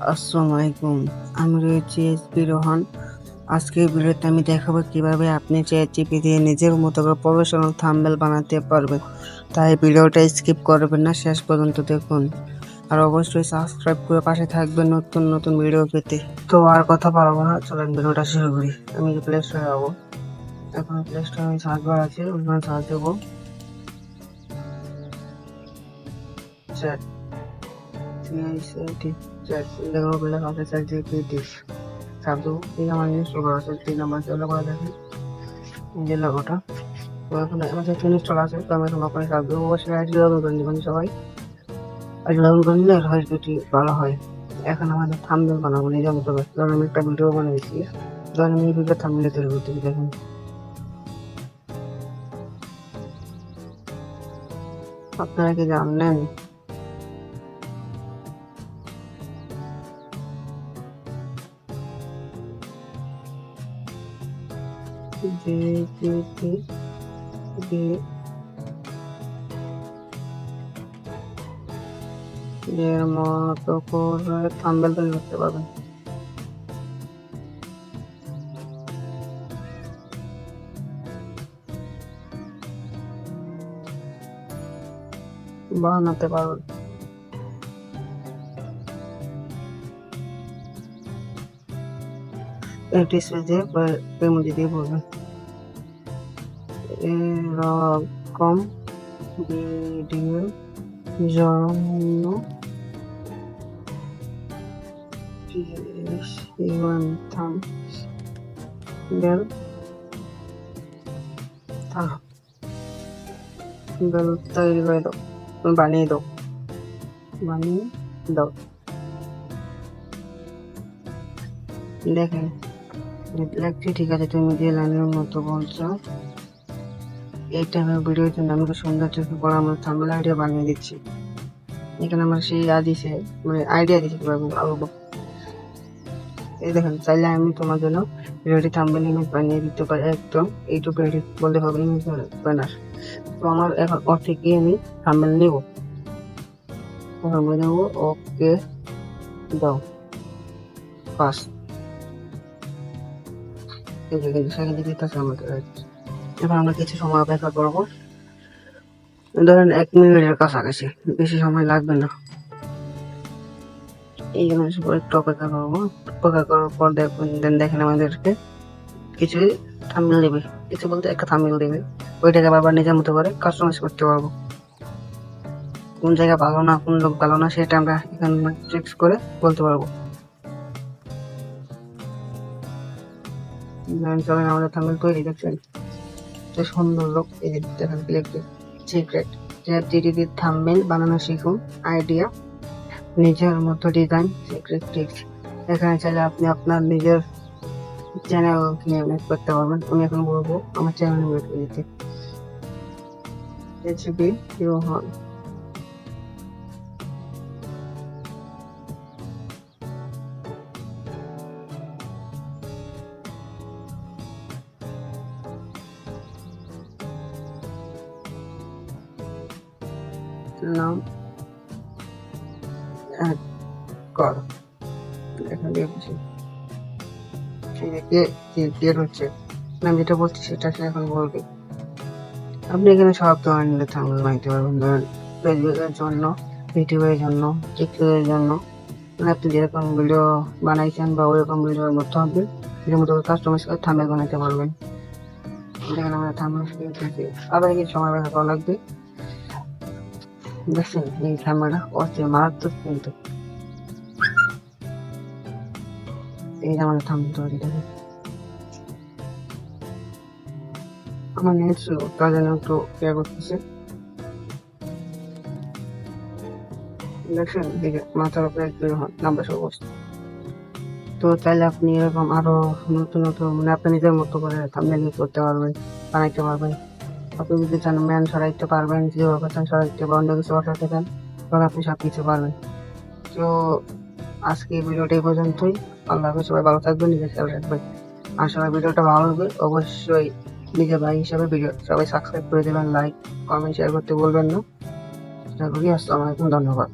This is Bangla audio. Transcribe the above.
আসসালামু আলাইকুম, আমি রয়েছি এসপি রোহান। আজকের ভিডিওতে আমি দেখাবো কিভাবে আপনি চ্যাটজিপিটি দিয়ে নিজের মতো করে প্রফেশনাল থাম্বনেল বানাতে পারবেন। তাই ভিডিওটা স্কিপ করবেন না, শেষ পর্যন্ত দেখুন। আর অবশ্যই সাবস্ক্রাইব করে পাশে থাকবেন নতুন নতুন ভিডিও পেতে। তো আর কথা বলবো না, চলেন ভিডিওটা শুরু করি। আমি প্লে স্টোরে যাবো। এখন প্লে স্টোরে আমি সার্চ বার আছে, ওখানে সার্চ দেবো চ্যাট দেখো বলে কাছে চ্যাটজিপিটি সার্চ দেবো। এই আমার ইনস্টল করা আছে, 3 নাম্বার চলে করা দেখে যে লোগোটা। তো এখন আমাদের ইনস্টল আছে, তো আমি এখন ওখানে সার্চ দেবো। অবশ্যই আইডি লগ ইন করে নেবেন সবাই। আইডি লগ ইন করে নিলে হয়তো ভালো হয়। এখন আমাদের থাম্বনেল বানাবো নিজের মতো করে। ধরুন আমি একটা ভিডিও বানিয়েছি, ধরুন আমি এই ভিডিও থাম্বনেল তৈরি করতেছি। দেখুন আপনারা কি জানলেন যে এর মতো করে থাম্বনেল তৈরি করতে পারবেন। বানাতে পারবেন। এটি স্পেসে ইমোজি দিয়ে বলবেন এরকম ভিডিও জন্য থাম্বনেল তৈরি করে দাও, বানিয়ে দাও। দেখেন লেখছি, ঠিক আছে, তুমি যে লাইনের মতো বলছো এই টাইপের ভিডিওর জন্য আমি সুন্দর চোখে পড়া আমার থাম্বনেল আইডিয়া বানিয়ে দিচ্ছি। এখানে আমার সেই দিছে, মানে আইডিয়া দিচ্ছে কিভাবে বানাবো। এই দেখেন, চাইলে আমি তোমার জন্য ভিডিওটি থাম্বনেল ইমেজ বানিয়ে দিতে পারি। একদম এইটুকু এডিট বলতে হবে ইমেজ ব্যানার। তো আমার এখন ওর থেকে আমি থাম্বনেল নেব, থাম্বনেল নেবো। ওকে দাও ফার্স্ট। এই যে সেখানে দিতেছে আমাদের। এবার আমরা কিছু সময় অপেক্ষা করবো, ধরেন 1 মিনিটের কাছাকাছি, বেশি সময় লাগবে না। এই জন্য একটু অপেক্ষা করবো। অপেক্ষা করার পর দেখেন আমাদেরকে কিছু থাম্বনেল দেবে, কিছু বলতে একটা থাম্বনেল দেবে। ওইটাকে আবার নিজের মতো করে কাস্টমাইজ করতে পারবো। কোন জায়গা ভালো না, কোন লোক ভালো না, সেটা আমরা এখানে ফিক্স করে বলতে পারবো। চলেন আমাদের থাম্বনেল তৈরি, দেখছেন তো সুন্দর লোক। এই যে দেখেন সিক্রেট চ্যাটজিপিটি থাম্বনেল বানানো শিখুন, আইডিয়া নিজের মতো ডিজাইন, সিক্রেট টিপস। এখানে চাইলে আপনি আপনার নিজের চ্যানেল নিয়ে করতে পারবেন। আমি এখন বলবো আমার চ্যানেল নিয়ে করে দিতে। এসপি রোহান। নাম অ্যাড কর, এখানে দিয়েছি ক্রিয়েট হচ্ছে। আমি যেটা বলছি সেটা সে এখন বলবে। আপনি এখানে সব ধরনের থাম্বনেল বানাতে পারবেন। ধরেন ফেসবুকের জন্য, ইউটিউবের জন্য, টিকটকের জন্য, মানে আপনি যেরকম ভিডিও বানাইছেন বা ওইরকম ভিডিওর মতো হবে, এর মতো কাস্টমাইজ করে থাম্বনেল বানাতে পারবেন। দেখেন আমরা থাম্বনেল থেকে আবার কিছু সময় ব্যবহার করা লাগবে। দেখছেন এই থাম্বনেলটা অস্থির মারাত্মক, কিন্তু এই যে আমাদের থাম্বনেল তৈরি। দেখেন আমার নেট স্লো, তার জন্য একটু কেয়ার করতেছে। দেখছেন দিকে মাথার উপরে নাম্বার সব বসছে। তো চাইলে আপনি এরকম আরো নতুন নতুন, মানে আপনি নিজের মতো করে থাম্বনেল করতে পারবেন, বানাইতে পারবেন। আপনি যদি চান ম্যান সরাইতে পারবেন, যেভাবে চান সরাইতে বা অন্য কিছু বসাতে চান, তখন আপনি সবকিছু পারবেন। তো আজকে ভিডিওটা এই পর্যন্তই। আল্লাহ হাফেজ, সবাই ভালো থাকবেন, নিজের খেয়াল রাখবেন। আর সবাই ভিডিওটা ভালো লাগবে অবশ্যই নিজের ভাই হিসাবে ভিডিও সবাই সাবস্ক্রাইব করে দেবেন, লাইক কমেন্ট শেয়ার করতে বলবেন না। আশা করি। আসসালামু আলাইকুম, ধন্যবাদ।